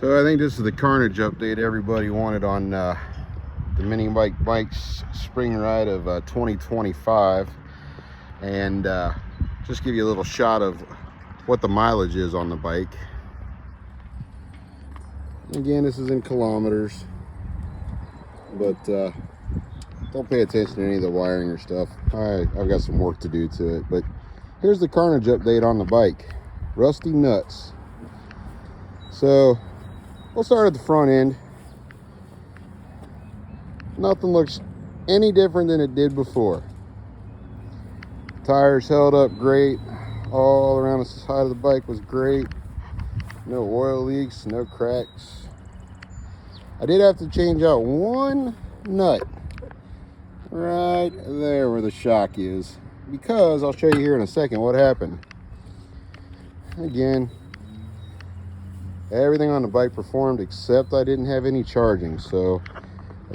So I think this is the Carnage update everybody wanted on the Mini Bike Mike's spring ride of 2025, and just give you a little shot of what the mileage is on the bike. Again, this is in kilometers, but don't pay attention to any of the wiring or stuff. I've got some work to do to it, but here's the Carnage update on the bike. Rusty Nutz. So we'll start at the front end. Nothing looks any different than it did before. Tires held up great. All around the side of the bike was great. No oil leaks, no cracks. I did have to change out one nut right there where the shock is, because I'll show you here in a second what happened. Again, everything on the bike performed except I didn't have any charging, so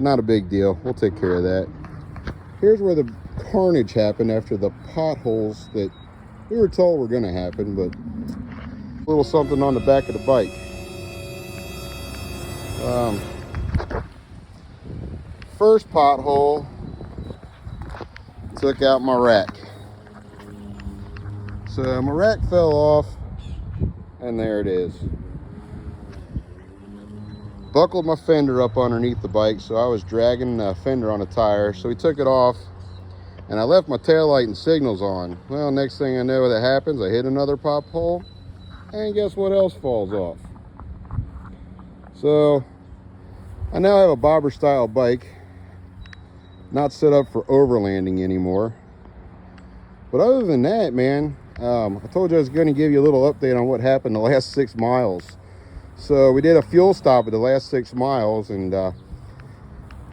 not a big deal. We'll take care of that. Here's where the carnage happened after the potholes that we were told were going to happen, but a little something on the back of the bike. First pothole took out my rack. So my rack fell off, and there it is. Buckled my fender up underneath the bike, so I was dragging the fender on a tire, so we took it off, and I left my taillight and signals on. Well, next thing I know that happens, I hit another pothole, and guess what else falls off? So I now have a bobber style bike, not set up for overlanding anymore. But other than that, man, I told you I was going to give you a little update on what happened the last 6 miles. So we did a fuel stop at the last 6 miles, and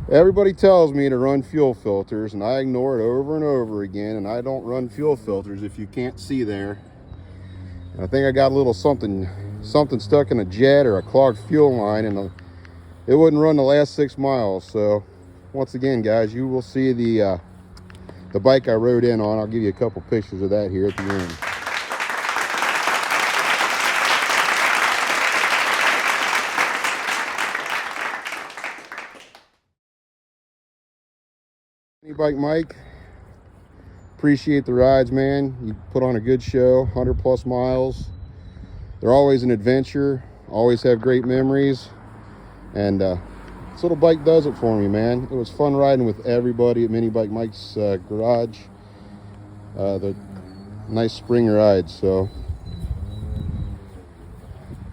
everybody tells me to run fuel filters, and I ignore it over and over again, and I don't run fuel filters if you can't see there. And I think I got a little something stuck in a jet or a clogged fuel line, and it wouldn't run the last 6 miles. So once again, guys, you will see the bike I rode in on. I'll give you a couple pictures of that here at the end. Mini Bike Mike, appreciate the rides, man. You put on a good show, 100 plus miles. They're always an adventure, always have great memories, and this little bike does it for me, man. It was fun riding with everybody at Mini Bike Mike's garage. The nice spring ride. So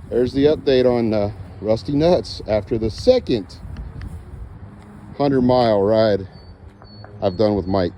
there's the update on Rusty Nutz after the second 100-mile ride I've done with Mike.